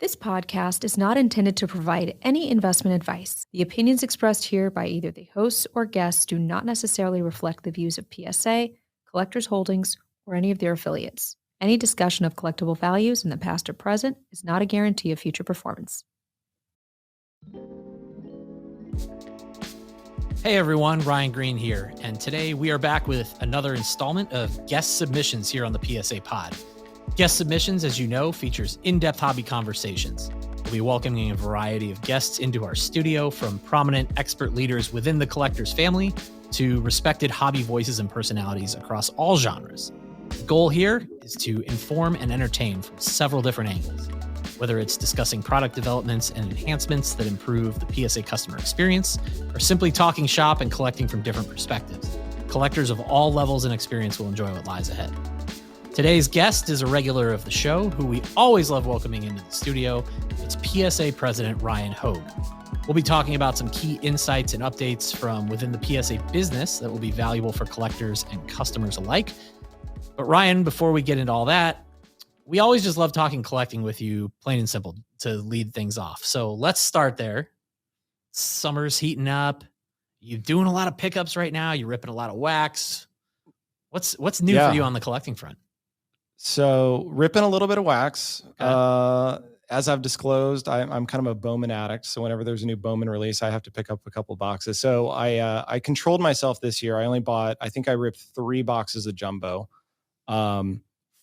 This podcast is not intended to provide any investment advice. The opinions expressed here by either the hosts or guests do not necessarily reflect the views of PSA, Collectors Holdings, or any of their affiliates. Any discussion of collectible values in the past or present is not a guarantee of future performance. Hey everyone, Ryan Green here, and today we are back with another installment of guest submissions here on the PSA Pod. Guest submissions, as you know, features in-depth hobby conversations. We'll be welcoming a variety of guests into our studio, from prominent expert leaders within the collector's family to respected hobby voices and personalities across all genres. The goal here is to inform and entertain from several different angles, whether it's discussing product developments and enhancements that improve the PSA customer experience, or simply talking shop and collecting from different perspectives. Collectors of all levels and experience will enjoy what lies ahead. Today's guest is a regular of the show who we always love welcoming into the studio. It's PSA President Ryan Hoge. We'll be talking about some key insights and updates from within the PSA business that will be valuable for collectors and customers alike. But Ryan, before we get into all that, we always just love talking collecting with you, plain and simple, to lead things off. So let's start there. Summer's heating up. You doing a lot of pickups right now. You're ripping a lot of wax. What's new for you on the collecting front? So ripping a little bit of wax. Okay. As I've disclosed, I'm kind of a Bowman addict. So whenever there's a new Bowman release, I have to pick up a couple boxes. So I controlled myself this year. I think I ripped 3 boxes of jumbo.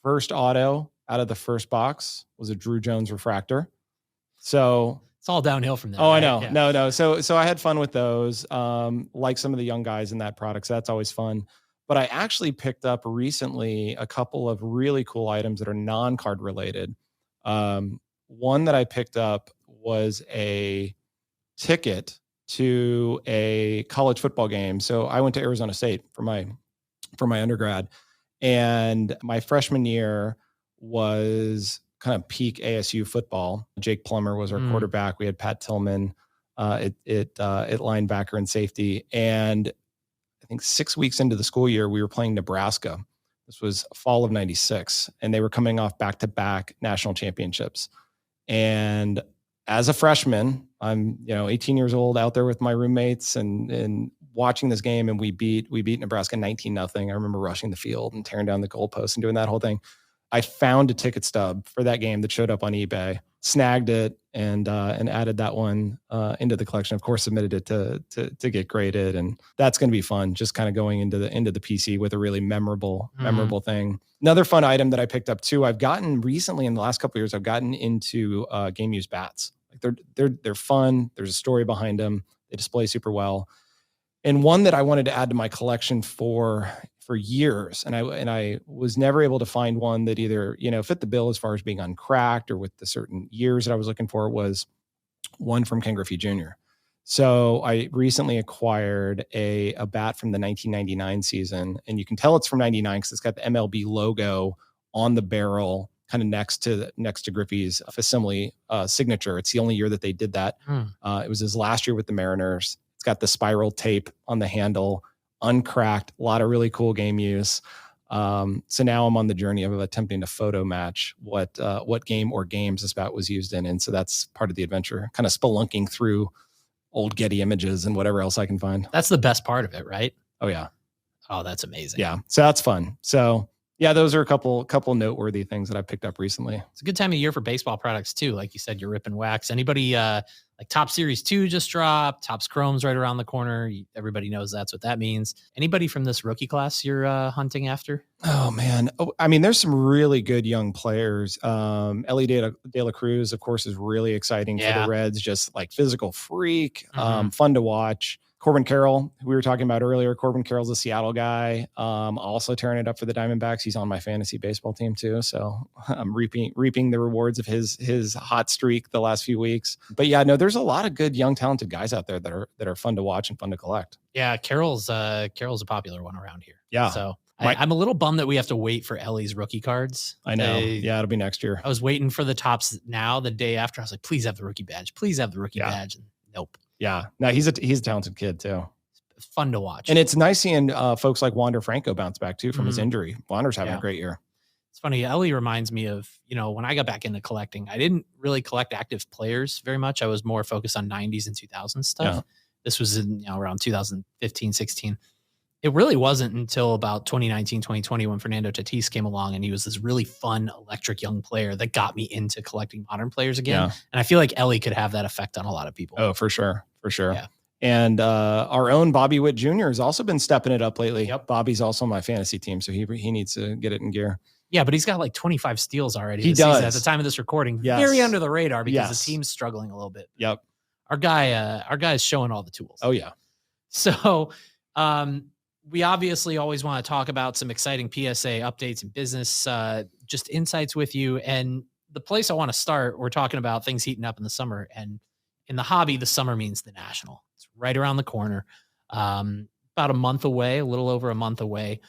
First auto out of the first box was a Drew Jones refractor. So it's all downhill from there. Oh, right? I know. Yeah. No. So I had fun with those. Like some of the young guys in that product. So that's always fun. But I actually picked up recently a couple of really cool items that are non-card related. One that I picked up was a ticket to a college football game. So I went to Arizona State for my undergrad, and my freshman year was kind of peak ASU football. Jake Plummer was our quarterback. We had Pat Tillman at linebacker and safety. And I think 6 weeks into the school year, we were playing Nebraska. This was fall of '96, and they were coming off back-to-back national championships. And as a freshman, I'm 18 years old, out there with my roommates and watching this game, and we beat Nebraska 19-0. I remember rushing the field and tearing down the goalposts and doing that whole thing. I found a ticket stub for that game that showed up on eBay, snagged it, and added that one into the collection. Of course, submitted it to get graded, and that's going to be fun. Just kind of going into the PC with a really memorable thing. Another fun item that I picked up too. I've gotten recently in the last couple of years. I've gotten into game use bats. Like they're fun. There's a story behind them. They display super well. And one that I wanted to add to my collection for years, and I was never able to find one that either fit the bill as far as being uncracked or with the certain years that I was looking for, was one from Ken Griffey Jr. So I recently acquired a bat from the 1999 season, and you can tell it's from '99 because it's got the MLB logo on the barrel, kind of next to Griffey's facsimile signature. It's the only year that they did that. It was his last year with the Mariners. It's got the spiral tape on the handle, uncracked, a lot of really cool game use. So now I'm on the journey of attempting to photo match what game or games this bat was used in. And so that's part of the adventure, kind of spelunking through old Getty images and whatever else I can find. That's the best part of it, right? Oh yeah. Oh, that's amazing. Yeah. So that's fun. So yeah, those are a couple noteworthy things that I picked up recently. It's a good time of year for baseball products too. Like you said, you're ripping wax. Anybody like Top Series 2 just dropped, Topps Chrome's right around the corner. Everybody knows that's what that means. Anybody from this rookie class you're hunting after? Oh man. I mean, there's some really good young players. Ellie De La Cruz, of course, is really exciting for the Reds. Just like physical freak, fun to watch. Corbin Carroll, who we were talking about earlier. Corbin Carroll's a Seattle guy, also tearing it up for the Diamondbacks. He's on my fantasy baseball team too, so I'm reaping the rewards of his hot streak the last few weeks. But yeah, no, there's a lot of good young talented guys out there that are fun to watch and fun to collect. Yeah, Carroll's a popular one around here. Yeah, so I'm a little bummed that we have to wait for Ellie's rookie cards. I know. Yeah, it'll be next year. I was waiting for the Topps now. The day after, I was like, please have the rookie badge. Please have the rookie badge. And nope. Yeah. No, he's a talented kid too. It's fun to watch. And it's nice seeing folks like Wander Franco bounce back too from his injury. Wander's having a great year. It's funny. Ellie reminds me of, when I got back into collecting, I didn't really collect active players very much. I was more focused on 90s and 2000s stuff. Yeah. This was in, around 2015, 16. It really wasn't until about 2019, 2020 when Fernando Tatis came along, and he was this really fun, electric young player that got me into collecting modern players again. Yeah. And I feel like Ellie could have that effect on a lot of people. Oh, for sure. For sure. Yeah. And our own Bobby Witt Jr. has also been stepping it up lately. Yep. Bobby's also on my fantasy team, so he needs to get it in gear. Yeah, but he's got like 25 steals already. He does. Season at the time of this recording. Yes. Very under the radar because Yes. the team's struggling a little bit. Yep. Our guy is showing all the tools. Oh yeah. So we obviously always want to talk about some exciting PSA updates and business just insights with you. And the place I want to start, we're talking about things heating up in the summer. And in the hobby, the summer means the National. It's right around the corner, about a month away, a little over a month away.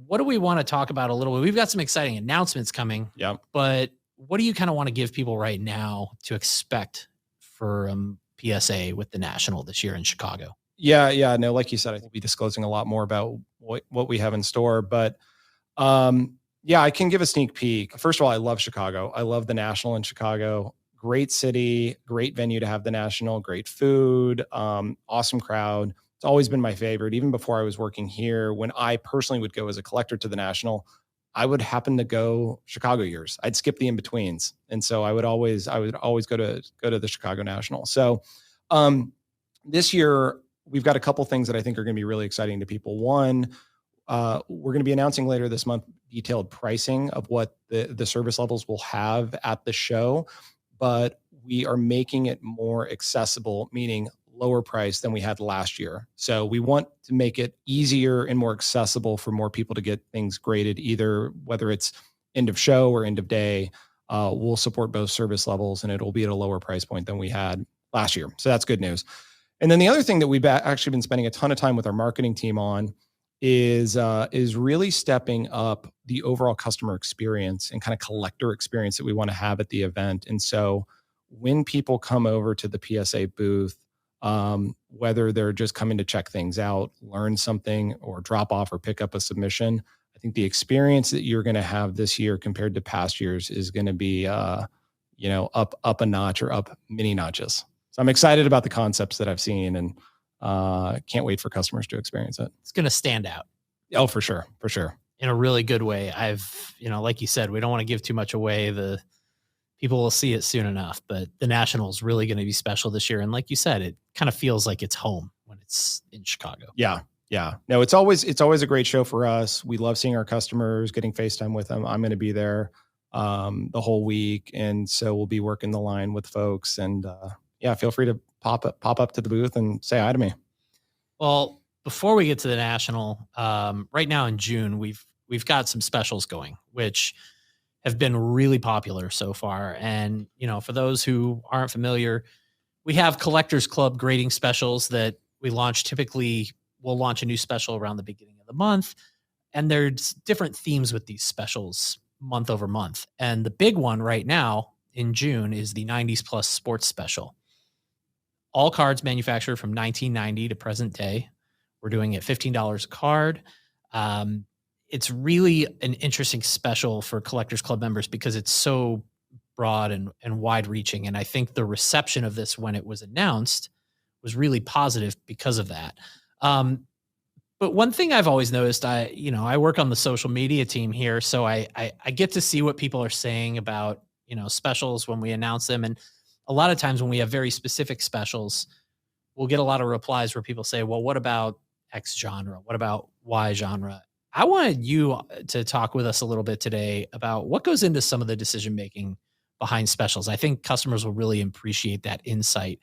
What do we want to talk about a little bit? We've got some exciting announcements coming. Yep. But what do you kind of want to give people right now to expect for PSA with the National this year in Chicago? Yeah. No, like you said, I think we'll be disclosing a lot more about what we have in store. But yeah, I can give a sneak peek. First of all, I love Chicago. I love the National in Chicago. Great city, great venue to have the National, great food, awesome crowd. It's always been my favorite. Even before I was working here, when I personally would go as a collector to the National, I would happen to go Chicago years. I'd skip the in-betweens. And so I would always go to the Chicago National. So this year, we've got a couple things that I think are going to be really exciting to people. One, we're going to be announcing later this month detailed pricing of what the service levels will have at the show, but we are making it more accessible, meaning lower price than we had last year. So we want to make it easier and more accessible for more people to get things graded, either whether it's end of show or end of day. We'll support both service levels, and it'll be at a lower price point than we had last year. So that's good news. And then the other thing that we've actually been spending a ton of time with our marketing team on is really stepping up the overall customer experience and kind of collector experience that we want to have at the event. And so when people come over to the PSA booth, whether they're just coming to check things out, learn something, or drop off or pick up a submission, I think the experience that you're going to have this year compared to past years is going to be, up a notch or up many notches. So I'm excited about the concepts that I've seen, and can't wait for customers to experience it. It's going to stand out. Oh, for sure. For sure. In a really good way. Like you said, we don't want to give too much away. The people will see it soon enough, but the National is really going to be special this year. And like you said, it kind of feels like it's home when it's in Chicago. Yeah. Yeah. No, it's always a great show for us. We love seeing our customers, getting FaceTime with them. I'm going to be there the whole week. And so we'll be working the line with folks, and yeah, feel free to pop up to the booth and say hi to me. Well, before we get to the National, right now in June, we've got some specials going, which have been really popular so far. And, for those who aren't familiar, we have Collectors Club grading specials that we launch. Typically, we'll launch a new special around the beginning of the month. And there's different themes with these specials month over month. And the big one right now in June is the 90s Plus Sports Special. All cards manufactured from 1990 to present day. We're doing it $15 a card. It's really an interesting special for Collectors Club members because it's so broad and wide reaching. And I think the reception of this when it was announced was really positive because of that. But one thing I've always noticed, I work on the social media team here, so I get to see what people are saying about, specials when we announce them. And a lot of times when we have very specific specials, we'll get a lot of replies where people say, well, what about X genre? What about Y genre? I wanted you to talk with us a little bit today about what goes into some of the decision-making behind specials. I think customers will really appreciate that insight.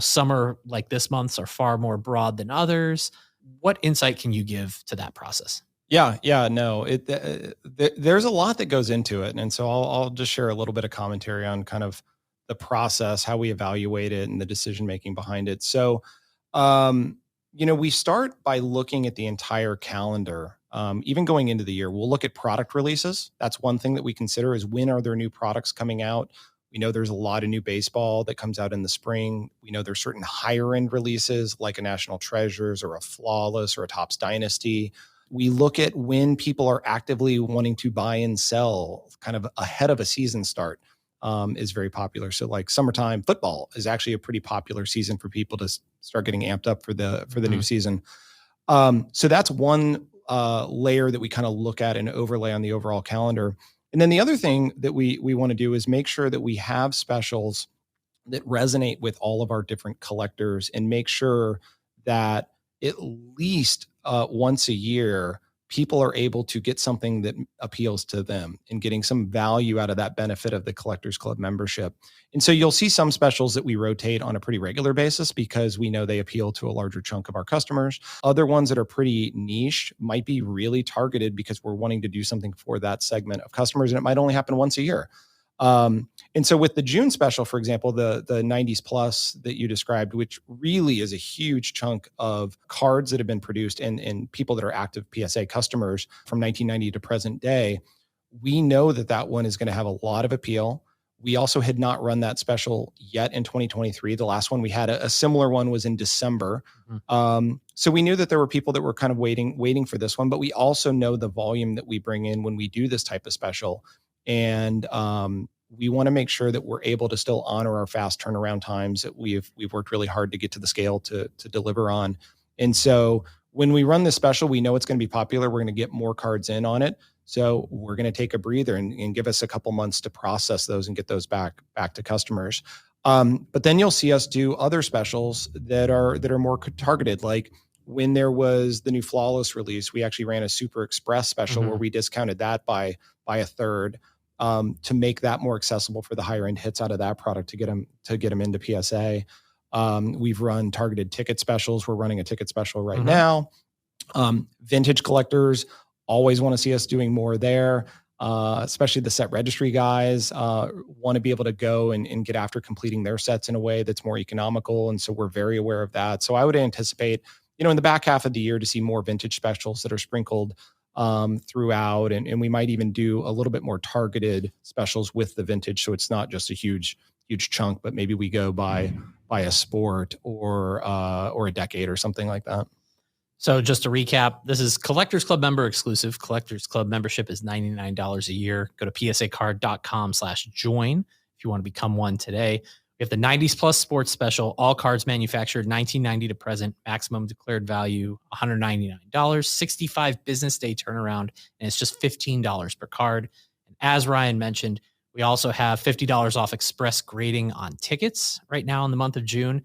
Summer like this month's are far more broad than others. What insight can you give to that process? Yeah, no, there's a lot that goes into it. And so I'll just share a little bit of commentary on kind of the process, how we evaluate it, and the decision-making behind it. So, we start by looking at the entire calendar. Even going into the year, we'll look at product releases. That's one thing that we consider is when are there new products coming out? We know there's a lot of new baseball that comes out in the spring. We know there's certain higher end releases like a National Treasures or a Flawless or a Topps Dynasty. We look at when people are actively wanting to buy and sell kind of ahead of a season start. Is very popular. So like summertime football is actually a pretty popular season for people to start getting amped up for the new season. So that's one layer that we kind of look at and overlay on the overall calendar. And then the other thing that we want to do is make sure that we have specials that resonate with all of our different collectors and make sure that at least once a year, people are able to get something that appeals to them and getting some value out of that benefit of the Collectors Club membership. And so you'll see some specials that we rotate on a pretty regular basis because we know they appeal to a larger chunk of our customers. Other ones that are pretty niche might be really targeted because we're wanting to do something for that segment of customers, and it might only happen once a year. And so with the June special, for example, the 90s plus that you described, which really is a huge chunk of cards that have been produced and people that are active PSA customers from 1990 to present day, we know that one is going to have a lot of appeal. We also had not run that special yet in 2023. The last one we had, a similar one, was in December. So we knew that there were people that were kind of waiting for this one, but we also know the volume that we bring in when we do this type of special. And we want to make sure that we're able to still honor our fast turnaround times that we've worked really hard to get to the scale to deliver on. And so when we run this special, we know it's going to be popular. We're going to get more cards in on it. So we're going to take a breather and give us a couple months to process those and get those back to customers. But then you'll see us do other specials that are more targeted. Like when there was the new Flawless release, we actually ran a Super Express special where we discounted that by a third. To make that more accessible for the higher end hits out of that product to get them into PSA. We've run targeted ticket specials. We're running a ticket special right now. Vintage collectors always want to see us doing more there, especially the set registry guys want to be able to go and get after completing their sets in a way that's more economical. And so we're very aware of that. So I would anticipate, in the back half of the year to see more vintage specials that are sprinkled throughout, and we might even do a little bit more targeted specials with the vintage, so it's not just a huge chunk, but maybe we go by a sport or a decade or something like that. So just to recap, this is Collectors Club member exclusive. Collectors Club membership is $99 a year. Go to psacard.com/join if you want to become one today. We have the 90s plus sports special, all cards manufactured 1990 to present, maximum declared value $199, 65 business day turnaround, and it's just $15 per card. And as Ryan mentioned, we also have $50 off express grading on tickets right now in the month of June,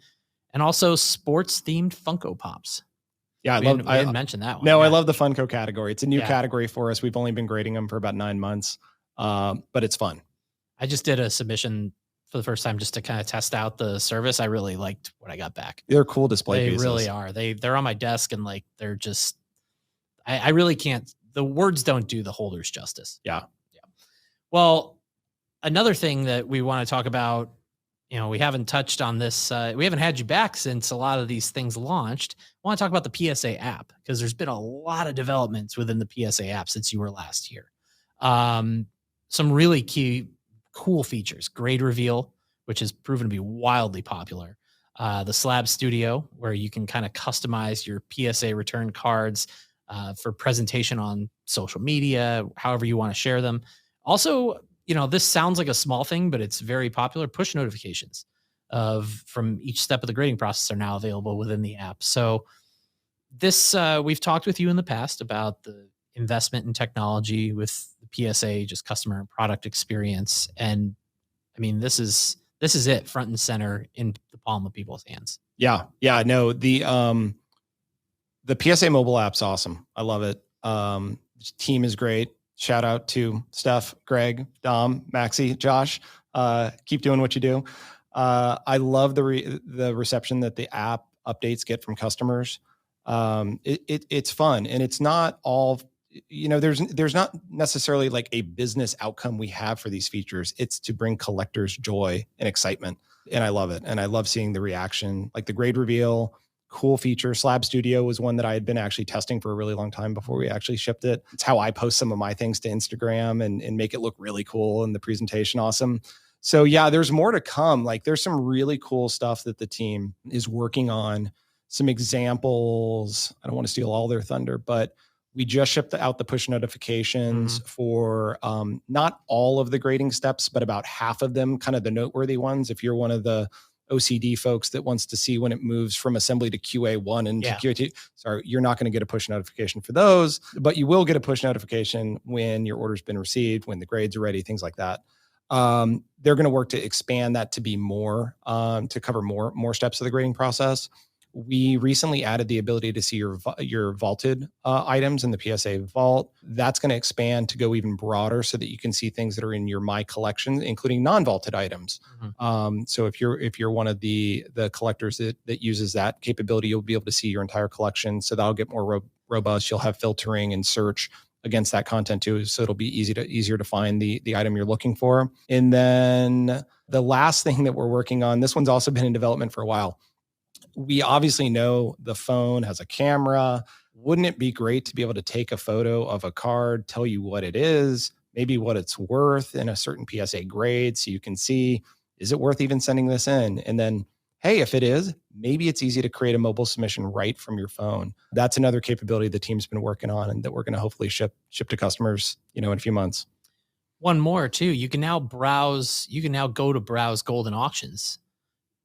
and also sports themed Funko Pops. Yeah, I didn't mention that one. No, yeah. I love the Funko category. It's a new category for us. We've only been grading them for about 9 months, but it's fun. I just did a submission for the first time just to kind of test out the service. I really liked what I got back. They're cool display pieces. They really are. They're on my desk and they're just, I really can't, the words don't do the holders justice. Yeah. Well, another thing that we want to talk about, we haven't touched on this. We haven't had you back since a lot of these things launched. I want to talk about the PSA app because there's been a lot of developments within the PSA app since you were last here. Some really cool features, grade reveal, which has proven to be wildly popular. The Slab Studio, where you can kind of customize your PSA return cards for presentation on social media, however you want to share them. Also, this sounds like a small thing, but it's very popular. Push notifications from each step of the grading process are now available within the app. So this, we've talked with you in the past about the investment in technology with the PSA, just customer and product experience. And I mean, this is it, front and center in the palm of people's hands. Yeah. No, the PSA mobile app's awesome. I love it. The team is great. Shout out to Steph, Greg, Dom, Maxie, Josh. Keep doing what you do. I love the reception that the app updates get from customers. It's fun, and it's not all, there's not necessarily like a business outcome we have for these features. It's to bring collectors joy and excitement. And I love it. And I love seeing the reaction, like the grade reveal. Cool feature. Slab Studio was one that I had been actually testing for a really long time before we actually shipped it. It's how I post some of my things to Instagram and make it look really cool and the presentation awesome. So yeah, there's more to come. Like there's some really cool stuff that the team is working on. Some examples. I don't want to steal all their thunder, but We just shipped out the push notifications for not all of the grading steps, but about half of them, kind of the noteworthy ones. If you're one of the OCD folks that wants to see when it moves from assembly to QA1 and to QA2, sorry, you're not going to get a push notification for those, but you will get a push notification when your order's been received, when the grades are ready, things like that. They're going to work to expand that to be more, to cover more steps of the grading process. We recently added the ability to see your vaulted items in the PSA vault. That's going to expand to go even broader so that you can see things that are in your My Collection, including non-vaulted items. So if you're one of the collectors that uses that capability, you'll be able to see your entire collection. So that'll get more robust. You'll have filtering and search against that content too. So it'll be easier to find the item you're looking for. And then the last thing that we're working on, this one's also been in development for a while. We obviously know the phone has a camera. Wouldn't it be great to be able to take a photo of a card, tell you what it is, maybe what it's worth in a certain PSA grade, so you can see, is it worth even sending this in? And then, hey, if it is, maybe it's easy to create a mobile submission right from your phone. That's another capability the team's been working on and that we're going to hopefully ship to customers, in a few months. One more too, you can now go to browse golden auctions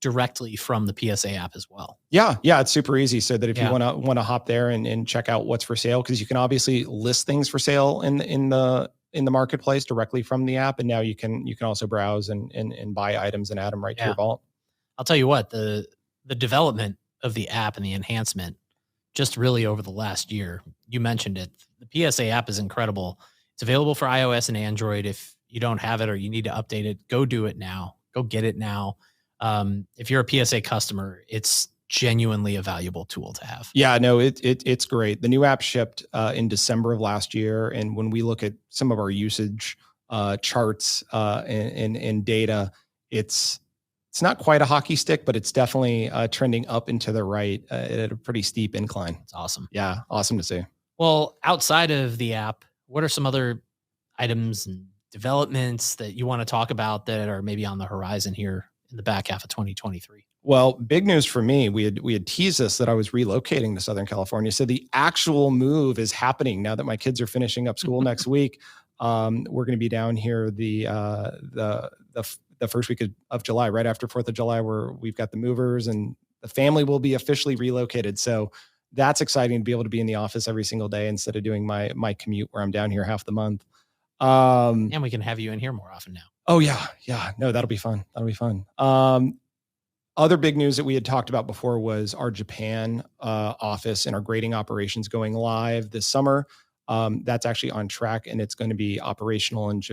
directly from the PSA app as well. Yeah, it's super easy. So that if you want to hop there and check out what's for sale, because you can obviously list things for sale in the marketplace directly from the app, and now you can also browse and buy items and add them right to your vault. I'll tell you what, the development of the app and the enhancement just really over the last year, you mentioned it. The PSA app is incredible. It's available for iOS and Android. If you don't have it or you need to update it, go do it now. Go get it now. If you're a PSA customer, it's genuinely a valuable tool to have. Yeah, no, it's great. The new app shipped in December of last year. And when we look at some of our usage charts and data, it's not quite a hockey stick, but it's definitely trending up and to the right at a pretty steep incline. It's awesome. Yeah, awesome to see. Well, outside of the app, what are some other items and developments that you want to talk about that are maybe on the horizon here in the back half of 2023? Well, big news for me. We had teased this that I was relocating to Southern California. So the actual move is happening now that my kids are finishing up school next week. We're going to be down here the first week of July, right after 4th of July, where we've got the movers and the family will be officially relocated. So that's exciting to be able to be in the office every single day instead of doing my commute where I'm down here half the month. And we can have you in here more often now. Oh yeah. No, that'll be fun. Other big news that we had talked about before was our Japan office and our grading operations going live this summer. That's actually on track and it's going to be operational, and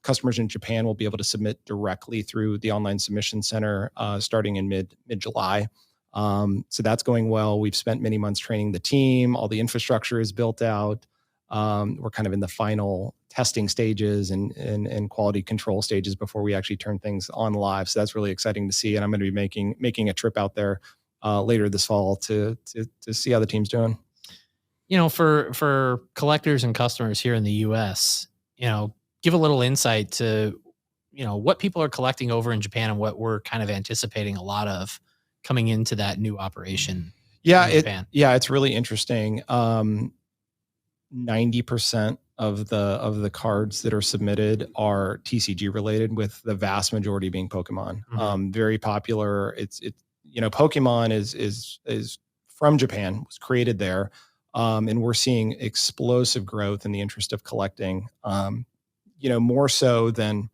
customers in Japan will be able to submit directly through the online submission center starting in mid-July. So that's going well. We've spent many months training the team. All the infrastructure is built out. We're kind of in the final testing stages and quality control stages before we actually turn things on live. So that's really exciting to see. And I'm going to be making a trip out there later this fall to see how the team's doing. For collectors and customers here in the US, give a little insight to, what people are collecting over in Japan and what we're kind of anticipating a lot of coming into that new operation. Yeah. It's really interesting. 90% of the cards that are submitted are TCG related, with the vast majority being Pokemon. Very popular. Pokemon is from Japan, was created there. And we're seeing explosive growth in the interest of collecting, more so than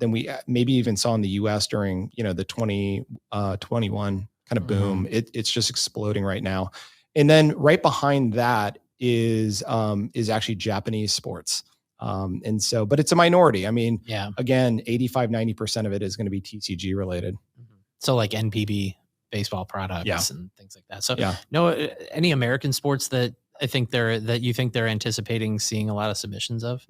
we maybe even saw in the US during, the 2021 kind of boom. It's just exploding right now. And then right behind that is actually Japanese sports. But it's a minority. I mean, again, 85-90% of it is going to be TCG related. So like NPB baseball products and things like that. So no, any American sports that you think they're anticipating seeing a lot of submissions of?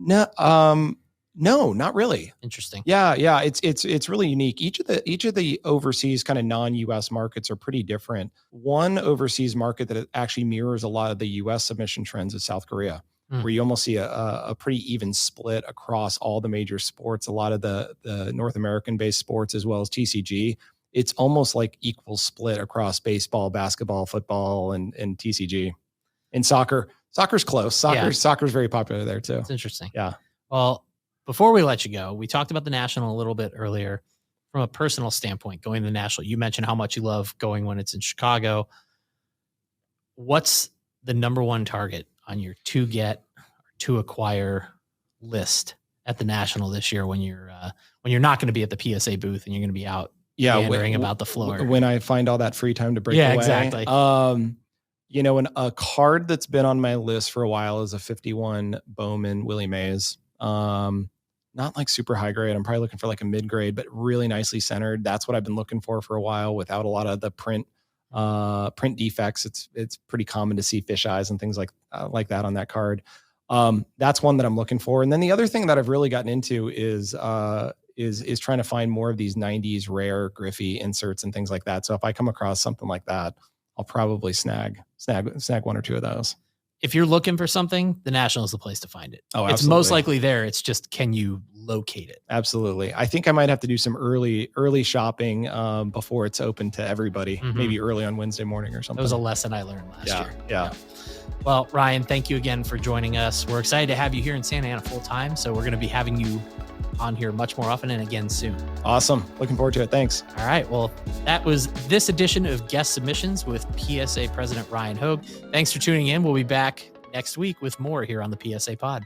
No, not really. Interesting. Yeah. It's really unique. Each of the overseas kind of non-US markets are pretty different. One overseas market that actually mirrors a lot of the US submission trends is South Korea, where you almost see a pretty even split across all the major sports. A lot of the North American based sports as well as TCG. It's almost like equal split across baseball, basketball, football, and TCG. And soccer Soccer's close. Soccer's very popular there too. It's interesting. Yeah. Well, before we let you go, we talked about the National a little bit earlier. From a personal standpoint, going to the National, you mentioned how much you love going when it's in Chicago. What's the number one target on your to get or to acquire list at the National this year when you're not going to be at the PSA booth and you're going to be out wondering about the floor? When I find all that free time to break away. Exactly. A card that's been on my list for a while is a 51 Bowman Willie Mays. Not like super high grade. I'm probably looking for like a mid grade, but really nicely centered. That's what I've been looking for a while without a lot of the print defects. It's pretty common to see fish eyes and things like that on that card. That's one that I'm looking for. And then the other thing that I've really gotten into is trying to find more of these 90s rare Griffey inserts and things like that. So if I come across something like that, I'll probably snag one or two of those. If you're looking for something, the National is the place to find it. Oh, it's most likely there. It's just, can you locate it? Absolutely. I think I might have to do some early shopping before it's open to everybody, maybe early on Wednesday morning or something. That was a lesson I learned last year. Yeah. Well, Ryan, thank you again for joining us. We're excited to have you here in Santa Ana full time. So we're going to be having you on here much more often and again soon. Awesome. Looking forward to it. Thanks. All right. Well, that was this edition of Guest Submissions with PSA President Ryan Hoge. Thanks for tuning in. We'll be back next week with more here on the PSA Pod.